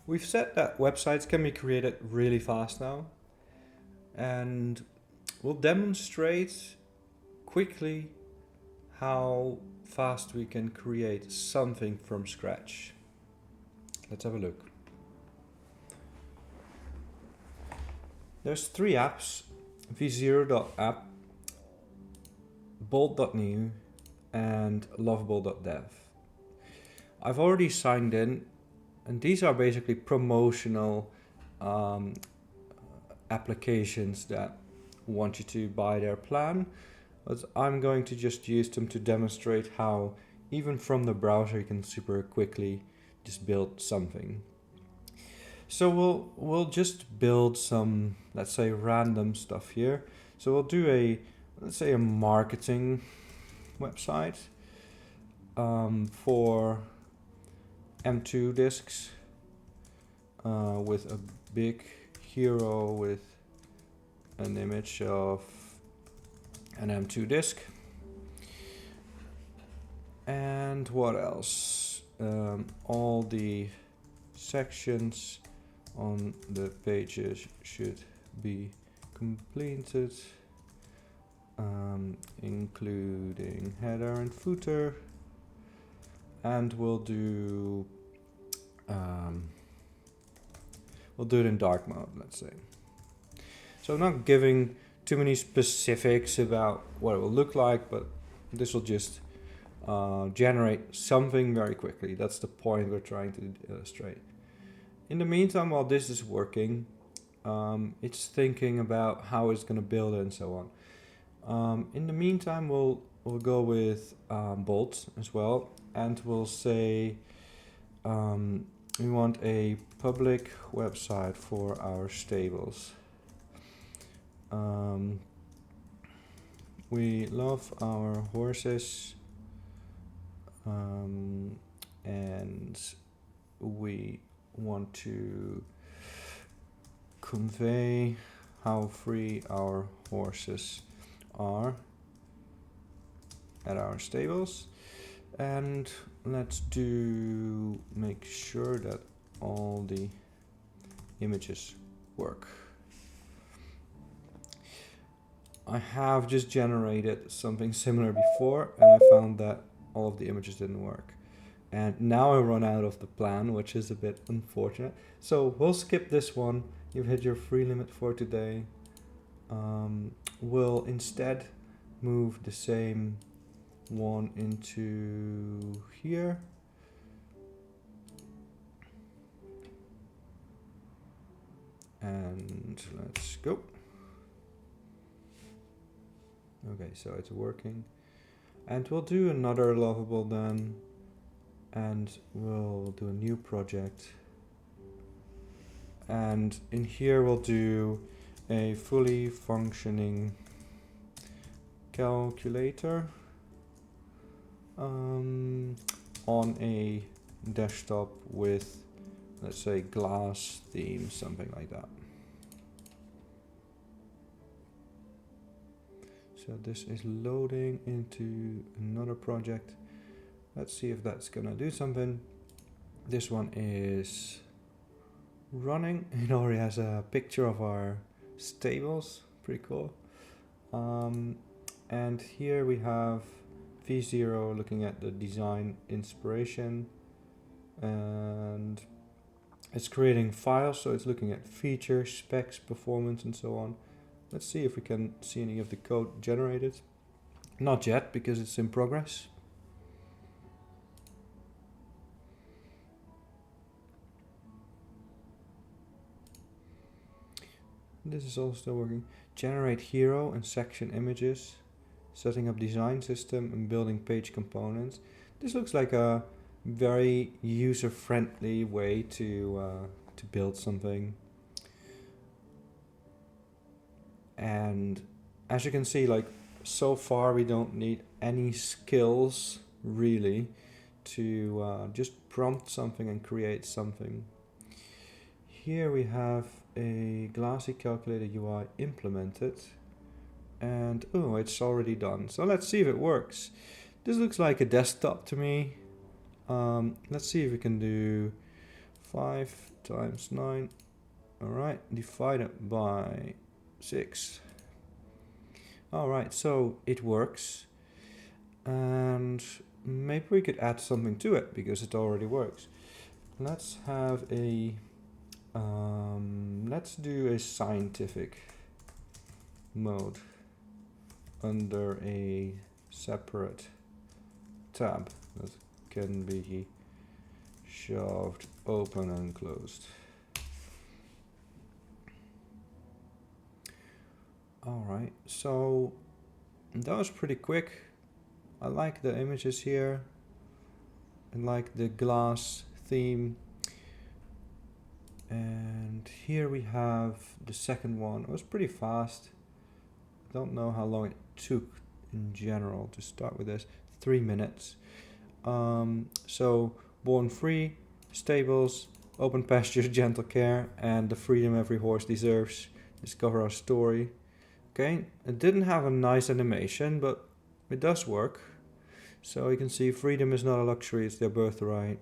We've said that websites can be created really fast now, and we'll demonstrate quickly how fast we can create something from scratch. Let's have a look. There's three apps: v0.app, bolt.new, and lovable.dev. I've already signed in, and these are basically promotional applications that want you to buy their plan. But I'm going to just use them to demonstrate how even from the browser you can super quickly just build something. So we'll just build some, let's say, random stuff here. So we'll do let's say a marketing website for M2 discs with a big hero with an image of an M2 disc. And what else? All the sections on the pages should be completed, including header and footer. And we'll do it in dark mode, let's say. So I'm not giving too many specifics about what it will look like, but this will just generate something very quickly. That's the point we're trying to illustrate. In the meantime, while this is working, it's thinking about how it's going to build it and so on. In the meantime, we'll go with Bolt as well, and we'll say we want a public website for our stables. We love our horses, and we want to convey how free our horses are at our stables. And let's make sure that all the images work. I have just generated something similar before, and I found that all of the images didn't work. And now I run out of the plan, which is a bit unfortunate. So we'll skip this one. You've hit your free limit for today. We'll instead move the same one into here. And let's go. Okay, so it's working. And we'll do another lovable then. And we'll do a new project. And in here we'll do a fully functioning calculator on a desktop with, let's say, glass theme, something like that. So this is loading into another project. Let's see if that's gonna do something. This one is running. It already has a picture of our stables, pretty cool. And here we have V0 looking at the design inspiration, and it's creating files, so it's looking at features, specs, performance, and so on. Let's see if we can see any of the code generated. Not yet, because it's in progress. This is all still working. Generate hero and section images, setting up design system and building page components. This looks like a very user-friendly way to build something. And as you can see, like, so far we don't need any skills really to just prompt something and create something. Here we have a Glassy Calculator UI implemented, and oh, it's already done. So let's see if it works. This looks like a desktop to me. Let's see if we can do 5 times 9. Alright, divided by 6. Alright, so it works. And maybe we could add something to it because it already works. Let's have a let's do a scientific mode under a separate tab that can be shoved open and closed. Alright, so that was pretty quick. I like the images here. I like the glass theme. And here we have the second one. It was pretty fast. I don't know how long it took in general to start with this. 3 minutes. So born free, stables, open pastures, gentle care, and the freedom every horse deserves. Discover our story. Okay, it didn't have a nice animation, but it does work. So you can see freedom is not a luxury, it's their birthright.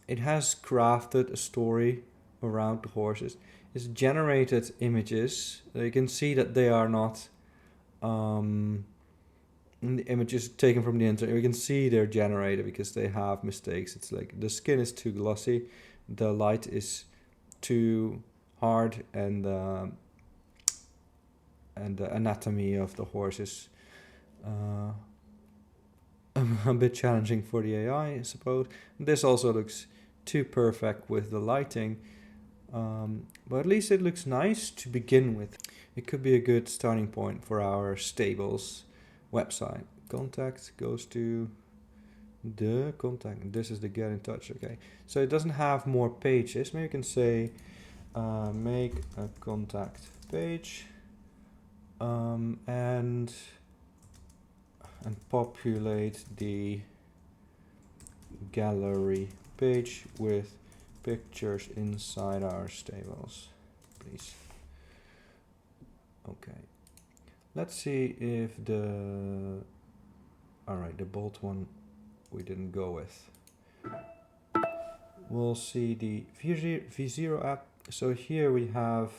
It has crafted a story around the horses. It's generated images. You can see that they are not the images taken from the internet. You can see they're generated because they have mistakes. It's like the skin is too glossy, the light is too hard, and the anatomy of the horse is a bit challenging for the AI, I suppose. This also looks too perfect with the lighting, but at least it looks nice to begin with. It could be a good starting point for our stables website. Contact goes to the contact. This is the get in touch. Okay, so it doesn't have more pages. Maybe you can say make a contact page. And populate the gallery page with pictures inside our stables, please. Okay, let's see if the bolt one we didn't go with. We'll see the V0 app. So here we have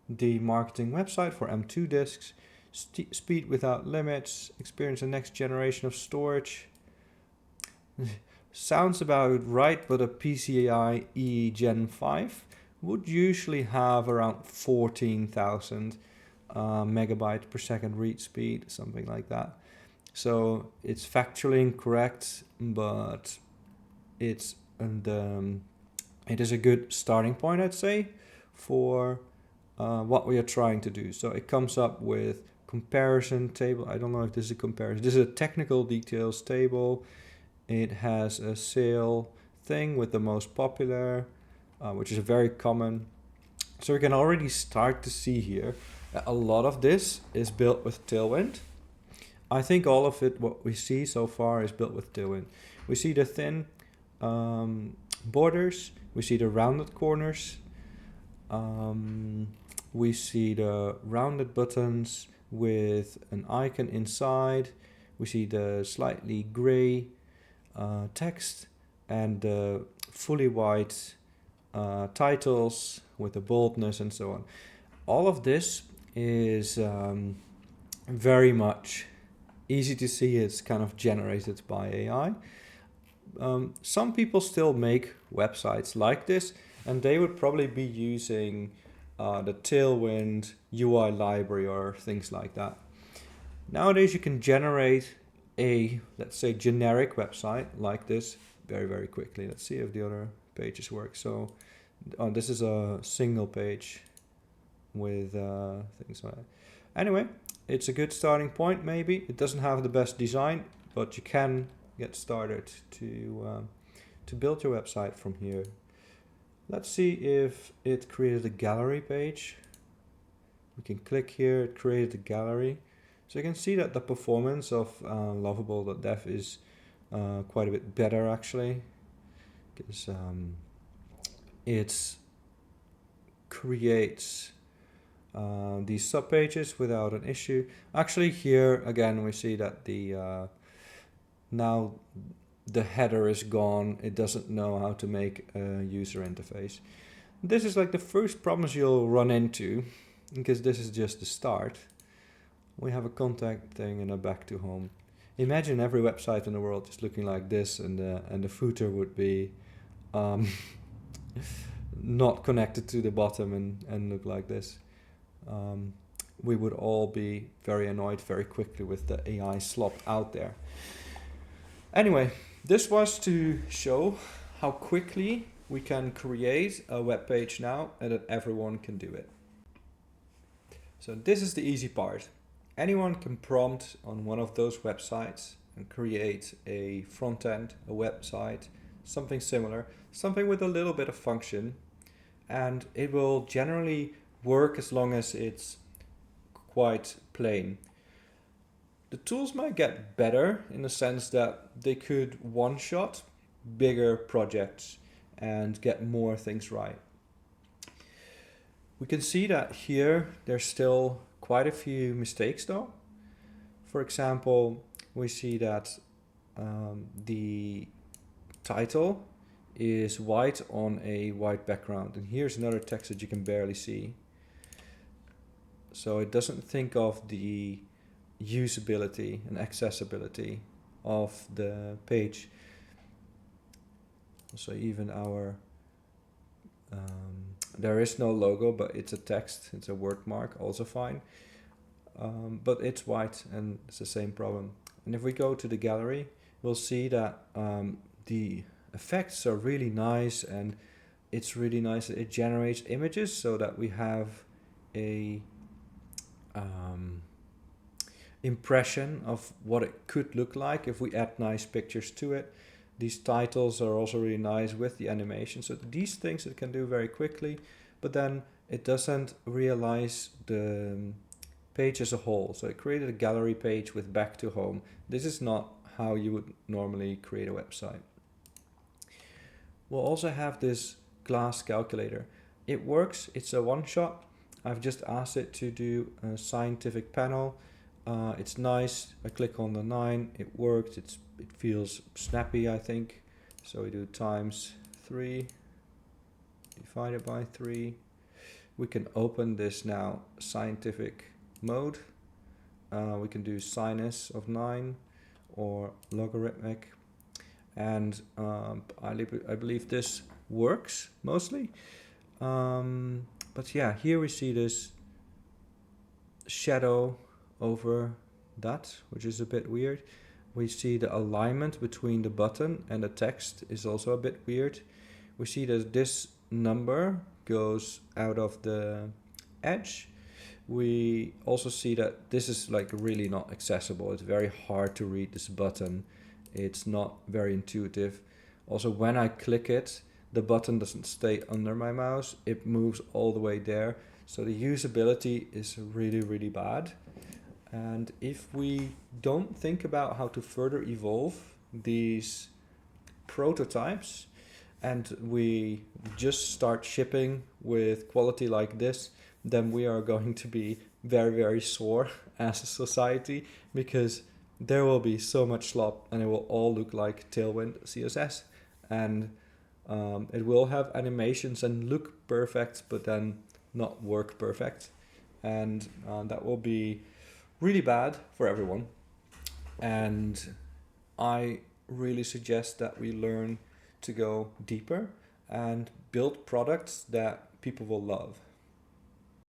the marketing website for M2 disks, speed without limits, experience the next generation of storage. Sounds about right, but a PCIe Gen 5 would usually have around 14,000 megabyte per second read speed, something like that. So it's factually incorrect, but it is a good starting point, I'd say, for what we are trying to do. So it comes up with comparison table. I don't know if this is a comparison. This is a technical details table. It has a sale thing with the most popular, which is very common. So we can already start to see here that a lot of this is built with Tailwind. I think all of it, what we see so far, is built with Tailwind. We see the thin borders. We see the rounded corners. We see the rounded buttons with an icon inside. We see the slightly gray text and the fully white titles with the boldness and so on. All of this is very much easy to see. It's kind of generated by AI. Some people still make websites like this, and they would probably be using the Tailwind UI library or things like that. Nowadays you can generate a, let's say, generic website like this very, very quickly. Let's see if the other pages work. So this is a single page with things like that. Anyway, it's a good starting point. Maybe it doesn't have the best design, but you can get started to build your website from here. Let's see if it created a gallery page. We can click here, it created a gallery. So you can see that the performance of Lovable.dev is quite a bit better actually, because it creates these subpages without an issue. Actually here again we see that the now the header is gone. It doesn't know how to make a user interface. This is like the first problems you'll run into, because this is just the start. We have a contact thing and a back to home. Imagine every website in the world just looking like this, and the footer would be not connected to the bottom and look like this. We would all be very annoyed very quickly with the AI slop out there. Anyway, this was to show how quickly we can create a web page now and that everyone can do it. So this is the easy part. Anyone can prompt on one of those websites and create a front end, a website, something similar, something with a little bit of function, and it will generally work as long as it's quite plain. The tools might get better in the sense that they could one-shot bigger projects and get more things right. We can see that here there's still quite a few mistakes though. For example, we see that the title is white on a white background, and here's another text that you can barely see. So it doesn't think of the usability and accessibility of the page. So even our there is no logo, but it's a text, it's a word mark, also fine. But it's white and it's the same problem. And if we go to the gallery, we'll see that the effects are really nice, and it's really nice that it generates images so that we have a impression of what it could look like if we add nice pictures to it. These titles are also really nice with the animation. So these things it can do very quickly, but then it doesn't realize the page as a whole. So it created a gallery page with back to home. This is not how you would normally create a website. We'll also have this glass calculator. It works, it's a one-shot. I've just asked it to do a scientific panel. It's nice. I click on the 9, it worked. It feels snappy, I think. So we do times 3 divided by 3. We can open this now scientific mode. We can do sinus of 9 or logarithmic, and I believe this works mostly. But yeah, here we see this shadow over that, which is a bit weird. We see the alignment between the button and the text is also a bit weird. We see that this number goes out of the edge. We also see that this is like really not accessible. It's very hard to read this button. It's not very intuitive. Also, when I click it, the button doesn't stay under my mouse. It moves all the way there. So the usability is really, really bad. And if we don't think about how to further evolve these prototypes, and we just start shipping with quality like this, then we are going to be very, very sore as a society, because there will be so much slop and it will all look like Tailwind CSS. And it will have animations and look perfect, but then not work perfect. And that will be really bad for everyone. And I really suggest that we learn to go deeper and build products that people will love.